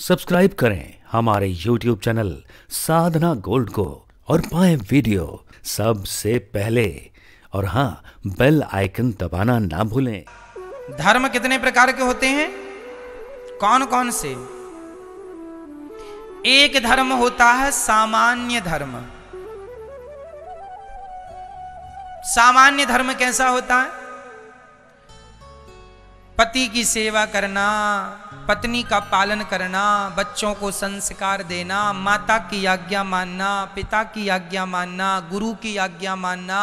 Subscribe करें हमारे YouTube channel साधना gold को और पाएं वीडियो सबसे पहले। और हाँ, बेल आइकन दबाना ना भूलें। धर्म कितने प्रकार के होते हैं? कौन कौन से? एक धर्म होता है सामान्य धर्म। सामान्य धर्म कैसा होता है? पति की सेवा करना, पत्नी का पालन करना, बच्चों को संस्कार देना, माता की आज्ञा मानना, पिता की आज्ञा मानना, गुरु की आज्ञा मानना,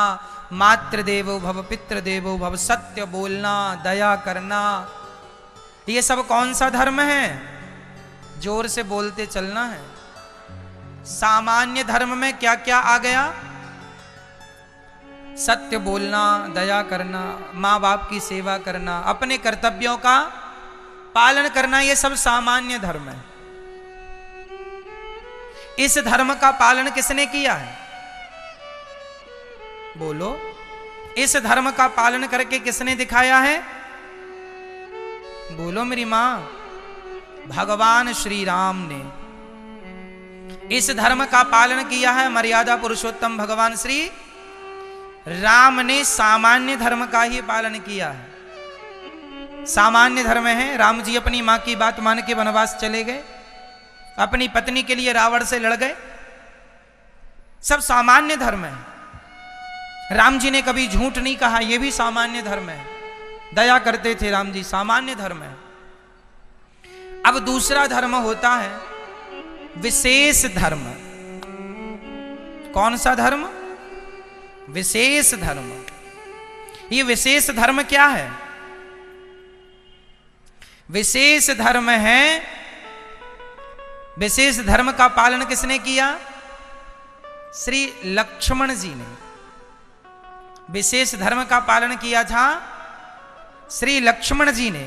मातृदेवो भव पितृदेवो भव, सत्य बोलना, दया करना। ये सब कौन सा धर्म है? जोर से बोलते चलना है। सामान्य धर्म में क्या क्या आ गया? सत्य बोलना, दया करना, माँ बाप की सेवा करना, अपने कर्तव्यों का पालन करना, ये सब सामान्य धर्म है। इस धर्म का पालन किसने किया है? बोलो, इस धर्म का पालन करके किसने दिखाया है? बोलो मेरी मां। भगवान श्री राम ने इस धर्म का पालन किया है। मर्यादा पुरुषोत्तम भगवान श्री राम ने सामान्य धर्म का ही पालन किया है। सामान्य धर्म है, राम जी अपनी मां की बात मान के वनवास चले गए, अपनी पत्नी के लिए रावण से लड़ गए। सब सामान्य धर्म है। राम जी ने कभी झूठ नहीं कहा, यह भी सामान्य धर्म है। दया करते थे राम जी, सामान्य धर्म है। अब दूसरा धर्म होता है विशेष धर्म। कौन सा धर्म? विशेष धर्म। ये विशेष धर्म क्या है? विशेष धर्म है, विशेष धर्म का पालन किसने किया? श्री लक्ष्मण जी ने विशेष धर्म का पालन किया था। श्री लक्ष्मण जी ने,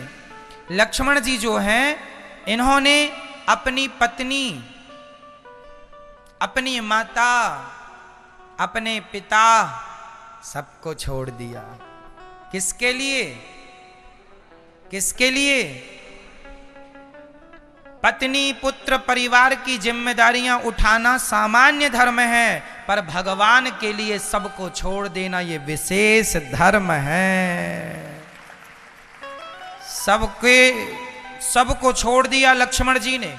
लक्ष्मण जी जो हैं, इन्होंने अपनी पत्नी, अपनी माता, अपने पिता सबको छोड़ दिया। किसके लिए? किसके लिए? पत्नी पुत्र परिवार की जिम्मेदारियां उठाना सामान्य धर्म है, पर भगवान के लिए सबको छोड़ देना ये विशेष धर्म है। सबको छोड़ दिया लक्ष्मण जी ने।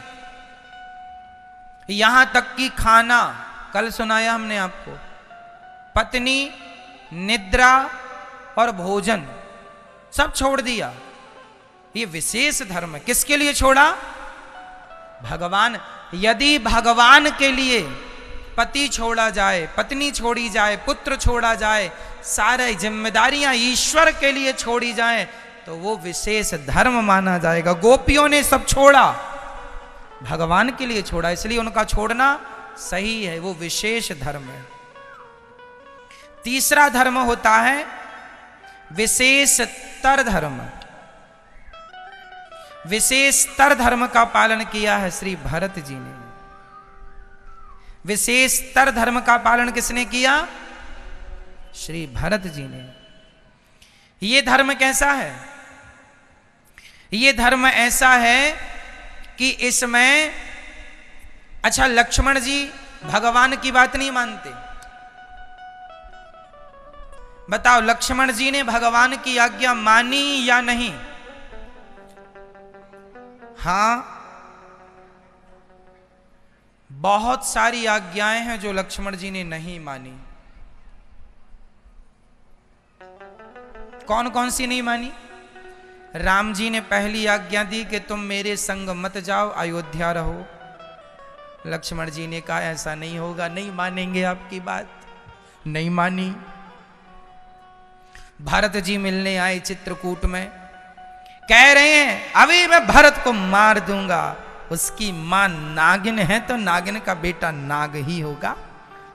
यहां तक कि खाना, कल सुनाया हमने आपको, पत्नी, निद्रा और भोजन सब छोड़ दिया। ये विशेष धर्म है। किसके लिए छोड़ा? भगवान। यदि भगवान के लिए पति छोड़ा जाए, पत्नी छोड़ी जाए, पुत्र छोड़ा जाए, सारी जिम्मेदारियां ईश्वर के लिए छोड़ी जाए, तो वो विशेष धर्म माना जाएगा। गोपियों ने सब छोड़ा, भगवान के लिए छोड़ा, इसलिए उनका छोड़ना सही है, वो विशेष धर्म है। तीसरा धर्म होता है विशेषतर धर्म। विशेषतर धर्म का पालन किया है श्री भरत जी ने। विशेषतर धर्म का पालन किसने किया? श्री भरत जी ने। ये धर्म कैसा है? ये धर्म ऐसा है कि इसमें, अच्छा, लक्ष्मण जी भगवान की बात नहीं मानते। बताओ, लक्ष्मण जी ने भगवान की आज्ञा मानी या नहीं? हां, बहुत सारी आज्ञाएं हैं जो लक्ष्मण जी ने नहीं मानी। कौन कौन सी नहीं मानी? राम जी ने पहली आज्ञा दी कि तुम मेरे संग मत जाओ, अयोध्या रहो। लक्ष्मण जी ने कहा ऐसा नहीं होगा, नहीं मानेंगे आपकी बात, नहीं मानी। भरत जी मिलने आए चित्रकूट में, कह रहे हैं अभी मैं भरत को मार दूंगा। उसकी मां नागिन है तो नागिन का बेटा नाग ही होगा।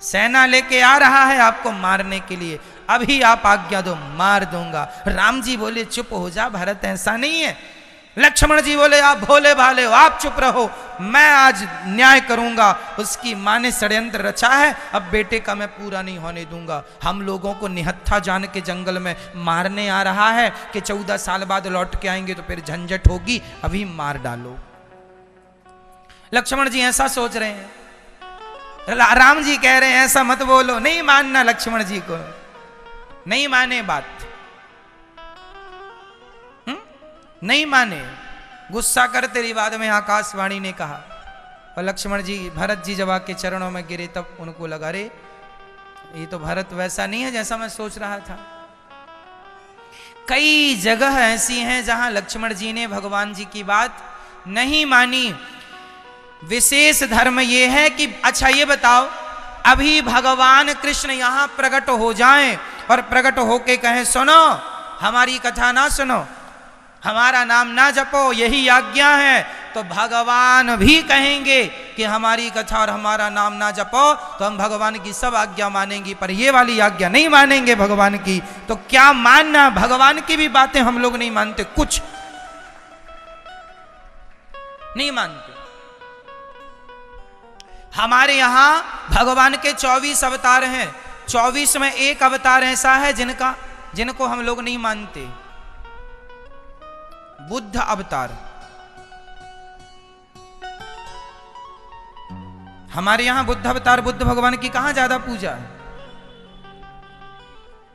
सेना लेके आ रहा है आपको मारने के लिए, अभी आप आज्ञा दो, मार दूंगा। राम जी बोले चुप हो जा भरत, ऐसा नहीं है। लक्ष्मण जी बोले आप भोले भाले हो, आप चुप रहो, मैं आज न्याय करूंगा। उसकी मां ने षड्यंत्र रचा है, अब बेटे का मैं पूरा नहीं होने दूंगा। हम लोगों को निहत्था जान के जंगल में मारने आ रहा है कि 14 साल बाद लौट के आएंगे तो फिर झंझट होगी, अभी मार डालो। लक्ष्मण जी ऐसा सोच रहे हैं, राम जी कह रहे हैं ऐसा मत बोलो, नहीं मानना लक्ष्मण जी को, नहीं माने बात, नहीं माने, गुस्सा कर तेरी बात में आकाशवाणी ने कहा। और लक्ष्मण जी भरत जी जब आके चरणों में गिरे तब उनको लगा रे ये तो भरत वैसा नहीं है जैसा मैं सोच रहा था। कई जगह ऐसी हैं जहां लक्ष्मण जी ने भगवान जी की बात नहीं मानी। विशेष धर्म यह है कि अच्छा ये बताओ, अभी भगवान कृष्ण यहां प्रकट हो जाएं और प्रकट होके कहें सुनो हमारी कथा ना सुनो, हमारा नाम ना जपो, यही आज्ञा है, तो भगवान भी कहेंगे कि हमारी कथा और हमारा नाम ना जपो तो हम भगवान की सब आज्ञा मानेंगी, पर ये वाली आज्ञा नहीं मानेंगे भगवान की। तो क्या मानना, भगवान की भी बातें हम लोग नहीं मानते, कुछ नहीं मानते। हमारे यहां भगवान के 24 अवतार हैं, 24 में एक अवतार ऐसा है जिनको हम लोग नहीं मानते, बुद्ध अवतार। हमारे यहां बुद्ध अवतार, बुद्ध भगवान की कहां ज्यादा पूजा है।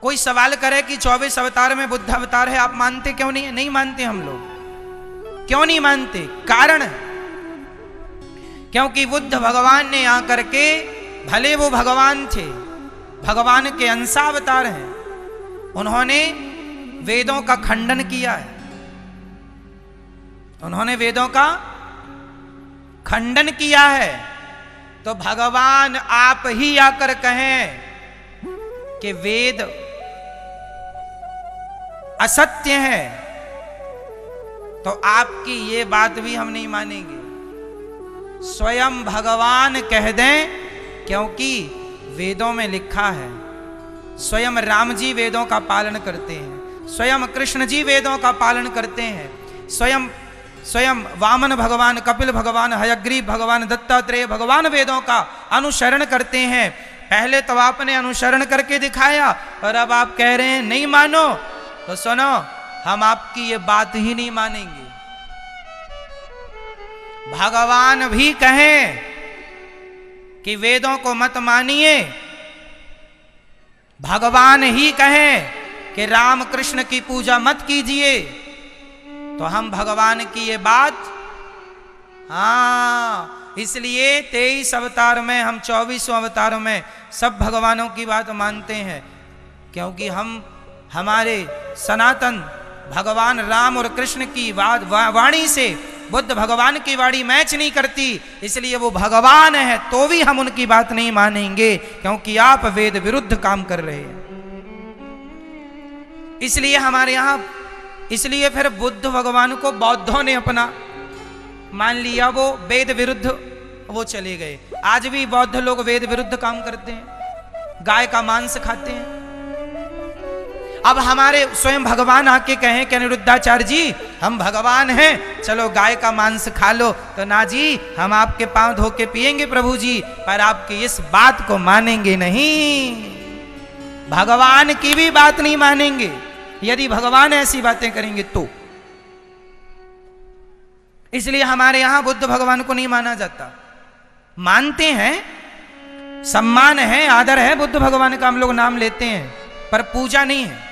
कोई सवाल करे कि 24 अवतार में बुद्ध अवतार है, आप मानते क्यों नहीं? नहीं मानते हम लोग। क्यों नहीं मानते? कारण क्योंकि बुद्ध भगवान ने आकर के, भले वो भगवान थे, भगवान के अंशावतार हैं, उन्होंने वेदों का खंडन किया है, उन्होंने वेदों का खंडन किया है। तो भगवान आप ही आकर कहें कि वेद असत्य है, तो आपकी ये बात भी हम नहीं मानेंगे। स्वयं भगवान कह दें, क्योंकि वेदों में लिखा है, स्वयं राम जी वेदों का पालन करते हैं, स्वयं कृष्ण जी वेदों का पालन करते हैं, स्वयं वामन भगवान, कपिल भगवान, हयग्रीव भगवान, दत्तात्रेय भगवान वेदों का अनुसरण करते हैं। पहले तो आपने अनुसरण करके दिखाया और अब आप कह रहे हैं नहीं मानो, तो सुनो हम आपकी ये बात ही नहीं मानेंगे। भगवान भी कहें कि वेदों को मत मानिए, भगवान ही कहें कि राम कृष्ण की पूजा मत कीजिए, तो हम भगवान की ये बात, इसलिए 23 अवतार में, हम 24 अवतारों में सब भगवानों की बात मानते हैं, क्योंकि हम हमारे सनातन भगवान राम और कृष्ण की वाणी से बुद्ध भगवान की वाणी मैच नहीं करती, इसलिए वो भगवान है तो भी हम उनकी बात नहीं मानेंगे, क्योंकि आप वेद विरुद्ध काम कर रहे हैं। इसलिए हमारे यहां, इसलिए फिर बुद्ध भगवान को बौद्धों ने अपना मान लिया, वो वेद विरुद्ध वो चले गए। आज भी बौद्ध लोग वेद विरुद्ध काम करते हैं, गाय का मांस खाते हैं। अब हमारे स्वयं भगवान आके कहें कि अनिरुद्धाचार्य जी हम भगवान हैं, चलो गाय का मांस खा लो, तो ना जी, हम आपके पांव धो के पिएंगे प्रभु जी, पर आपकी इस बात को मानेंगे नहीं, भगवान की भी बात नहीं मानेंगे। यदि भगवान ऐसी बातें करेंगे तो, इसलिए हमारे यहां बुद्ध भगवान को नहीं माना जाता। मानते हैं, सम्मान है, आदर है, बुद्ध भगवान का हम लोग नाम लेते हैं, पर पूजा नहीं है।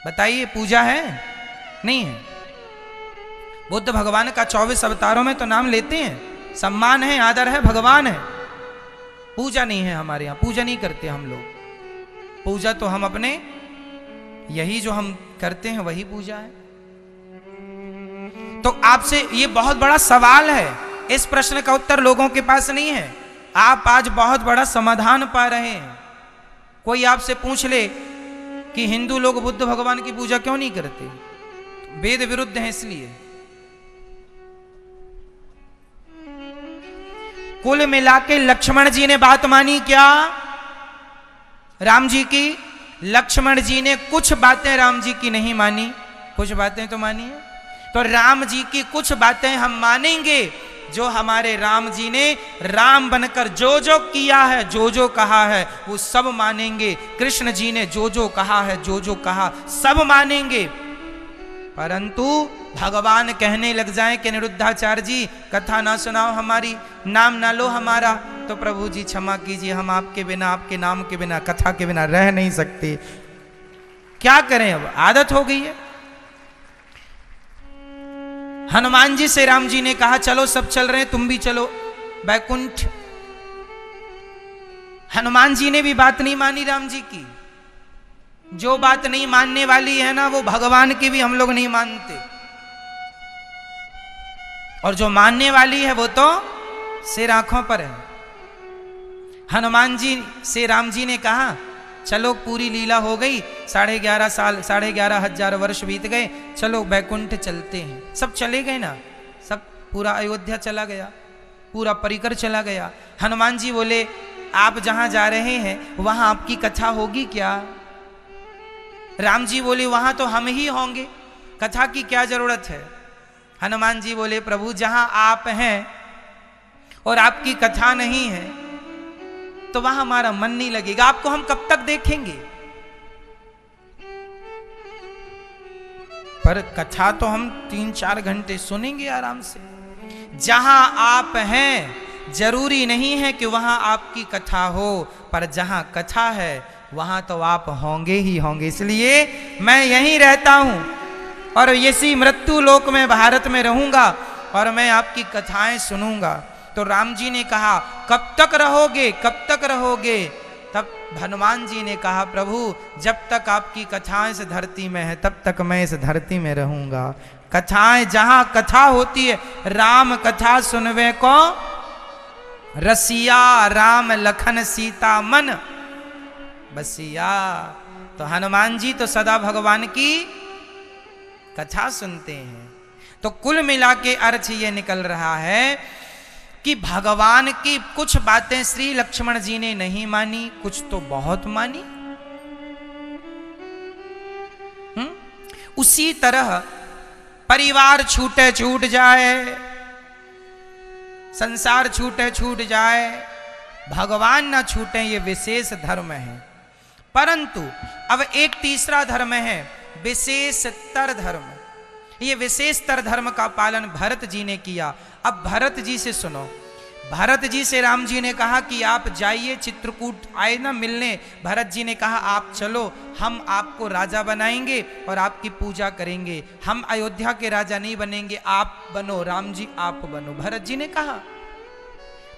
बताइए, पूजा है? नहीं है। बुद्ध भगवान का 24 अवतारों में तो नाम लेते हैं, सम्मान है, आदर है, भगवान है, पूजा नहीं है हमारे यहां, पूजा नहीं करते हम लोग। पूजा तो हम अपने, यही जो हम करते हैं वही पूजा है। तो आपसे ये बहुत बड़ा सवाल है, इस प्रश्न का उत्तर लोगों के पास नहीं है। आप आज बहुत बड़ा समाधान पा रहे हैं। कोई आपसे पूछ ले कि हिंदू लोग बुद्ध भगवान की पूजा क्यों नहीं करते, वेद विरुद्ध है इसलिए। कुल मिला के लक्ष्मण जी ने बात मानी क्या? राम जी की? लक्ष्मण जी ने कुछ बातें राम जी की नहीं मानी, कुछ बातें तो मानी है। तो राम जी की कुछ बातें हम मानेंगे, जो हमारे राम जी ने राम बनकर जो जो किया है, जो जो कहा है, वो सब मानेंगे। कृष्ण जी ने जो जो कहा है, जो जो कहा, सब मानेंगे। परंतु भगवान कहने लग जाए कि निरुद्धाचार्य जी कथा ना सुनाओ हमारी, नाम ना लो हमारा, तो प्रभु जी क्षमा कीजिए, हम आपके बिना, आपके नाम के बिना, कथा के बिना रह नहीं सकते। क्या करें, अब आदत हो गई है। हनुमान जी से राम जी ने कहा चलो सब चल रहे हैं, तुम भी चलो बैकुंठ। हनुमान जी ने भी बात नहीं मानी राम जी की। जो बात नहीं मानने वाली है ना, वो भगवान की भी हम लोग नहीं मानते, और जो मानने वाली है वो तो सिर आंखों पर है। हनुमान जी से राम जी ने कहा चलो पूरी लीला हो गई, 11,500 वर्ष बीत गए, चलो बैकुंठ चलते हैं। सब चले गए ना, सब पूरा अयोध्या चला गया, पूरा परिकर चला गया। हनुमान जी बोले आप जहां जा रहे हैं वहां आपकी कथा होगी क्या? राम जी बोले वहां तो हम ही होंगे, कथा की क्या जरूरत है? हनुमान जी बोले प्रभु जहां आप हैं और आपकी कथा नहीं है तो वहां हमारा मन नहीं लगेगा, आपको हम कब तक देखेंगे? पर कथा तो हम 3-4 घंटे सुनेंगे आराम से। जहां आप हैं जरूरी नहीं है कि वहां आपकी कथा हो, पर जहां कथा है वहां तो आप होंगे ही होंगे। इसलिए मैं यहीं रहता हूं और इसी मृत्यु लोक में भारत में रहूंगा और मैं आपकी कथाएं सुनूंगा। तो राम जी ने कहा कब तक रहोगे, कब तक रहोगे? तब हनुमान जी ने कहा प्रभु जब तक आपकी कथाएं इस धरती में है तब तक मैं इस धरती में रहूंगा। कथाएं जहां कथा होती है, राम कथा सुनवे को रसिया, राम लखन सीता मन बसिया। तो हनुमान जी तो सदा भगवान की कथा सुनते हैं। तो कुल मिला के अर्थ ये निकल रहा है कि भगवान की कुछ बातें श्री लक्ष्मण जी ने नहीं मानी, कुछ तो बहुत मानी। उसी तरह परिवार छूटे छूट जाए, संसार छूटे छूट जाए, भगवान ना छूटे, ये विशेष धर्म है। परंतु अब एक तीसरा धर्म है विशेषतर धर्म। ये विशेषतर धर्म का पालन भरत जी ने किया। अब भरत जी से सुनो, भरत जी से राम जी ने कहा कि आप जाइए, चित्रकूट आए ना मिलने। भरत जी ने कहा आप चलो, हम आपको राजा बनाएंगे और आपकी पूजा करेंगे। हम अयोध्या के राजा नहीं बनेंगे, आप बनो, राम जी आप बनो। भरत जी ने कहा,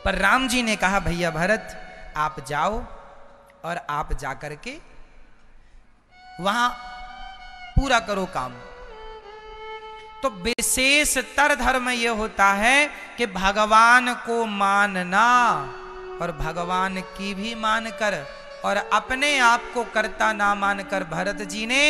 पर राम जी ने कहा भैया भरत आप जाओ और आप जाकर के वहां पूरा करो काम। तो विशेषतर धर्म यह होता है कि भगवान को मानना और भगवान की भी मानकर और अपने आप को कर्ता ना मानकर भरत जी ने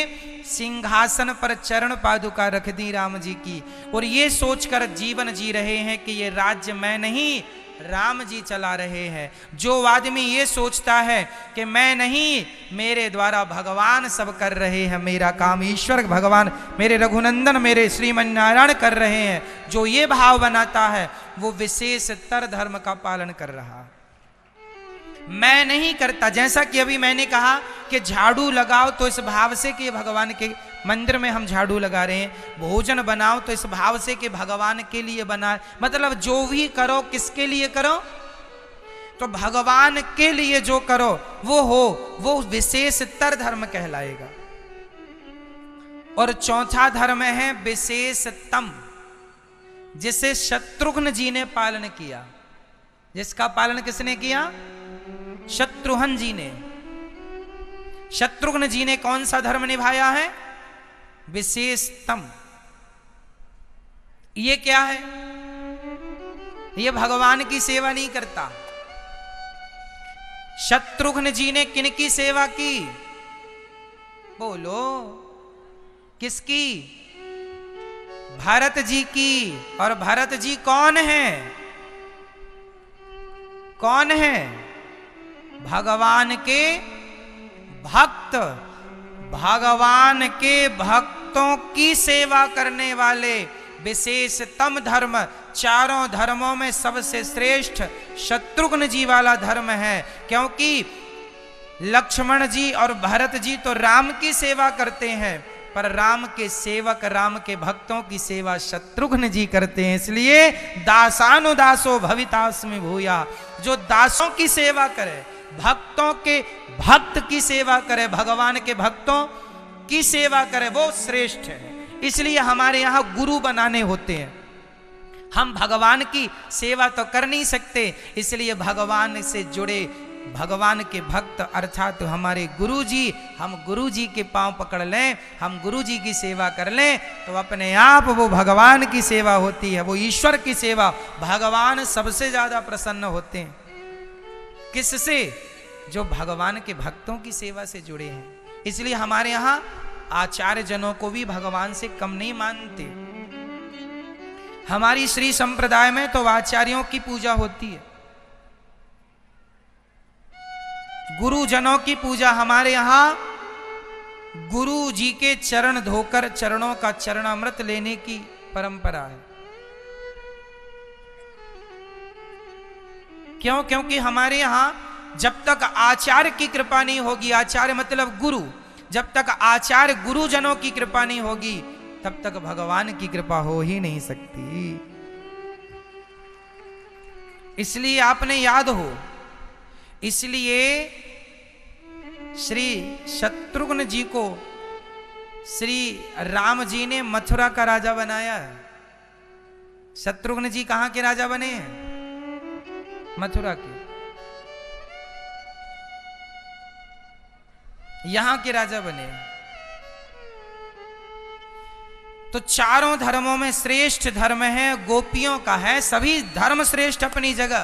सिंहासन पर चरण पादुका रख दी राम जी की, और ये सोचकर जीवन जी रहे हैं कि ये राज्य मैं नहीं राम जी चला रहे हैं। जो आदमी ये सोचता है कि मैं नहीं, मेरे द्वारा भगवान सब कर रहे हैं, मेरा काम ईश्वर भगवान, मेरे रघुनंदन, मेरे श्रीमन नारायण कर रहे हैं, जो ये भाव बनाता है वो विशेषतर धर्म का पालन कर रहा। मैं नहीं करता, जैसा कि अभी मैंने कहा कि झाड़ू लगाओ तो इस भाव से कि भगवान के मंदिर में हम झाड़ू लगा रहे हैं, भोजन बनाओ तो इस भाव से कि भगवान के लिए बनाए। मतलब जो भी करो किसके लिए करो? तो भगवान के लिए जो करो वो हो, वो विशेषतर धर्म कहलाएगा। और चौथा धर्म है विशेषतम, जिसे शत्रुघ्न जी ने पालन किया। जिसका पालन किसने किया? शत्रुघ्न जी ने। शत्रुघ्न जी ने कौन सा धर्म निभाया है? विशेषतम। ये क्या है? ये भगवान की सेवा नहीं करता। शत्रुघ्न जी ने किनकी सेवा की? बोलो किसकी? भरत जी की। और भरत जी कौन है? कौन है? भगवान के भक्त। भगवान के भक्तों की सेवा करने वाले विशेषतम धर्म, चारों धर्मों में सबसे श्रेष्ठ शत्रुघ्न जी वाला धर्म है। क्योंकि लक्ष्मण जी और भरत जी तो राम की सेवा करते हैं, पर राम के सेवक, राम के भक्तों की सेवा शत्रुघ्न जी करते हैं। इसलिए दासानुदासो भवितास्मि भूया, जो दासों की सेवा करे, भक्तों के भक्त की सेवा करे, भगवान के भक्तों की सेवा करे, वो श्रेष्ठ है। इसलिए हमारे यहाँ गुरु बनाने होते हैं। हम भगवान की सेवा तो कर नहीं सकते, इसलिए भगवान से जुड़े भगवान के भक्त अर्थात तो हमारे गुरु जी, हम गुरु जी के पांव पकड़ लें, हम गुरु जी की सेवा कर लें, तो अपने आप वो भगवान की सेवा होती है, वो ईश्वर की सेवा। भगवान सबसे ज्यादा प्रसन्न होते हैं किससे? जो भगवान के भक्तों की सेवा से जुड़े हैं। इसलिए हमारे यहाँ आचार्य जनों को भी भगवान से कम नहीं मानते। हमारी श्री संप्रदाय में तो आचार्यों की पूजा होती है, गुरुजनों की पूजा। हमारे यहां गुरु जी के चरण धोकर चरणों का चरणामृत लेने की परंपरा है। क्यों? क्योंकि हमारे यहां जब तक आचार्य की कृपा नहीं होगी, आचार्य मतलब गुरु, जब तक आचार्य गुरुजनों की कृपा नहीं होगी तब तक भगवान की कृपा हो ही नहीं सकती। इसलिए आपने याद हो, इसलिए श्री शत्रुघ्न जी को श्री राम जी ने मथुरा का राजा बनाया है। शत्रुघ्न जी कहां के राजा बने हैं? मथुरा के। यहां के राजा बने हैं। तो चारों धर्मों में श्रेष्ठ धर्म है गोपियों का है। सभी धर्म श्रेष्ठ अपनी जगह,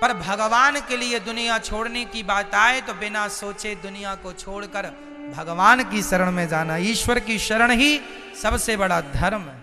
पर भगवान के लिए दुनिया छोड़ने की बात आए तो बिना सोचे दुनिया को छोड़कर भगवान की शरण में जाना, ईश्वर की शरण ही सबसे बड़ा धर्म है।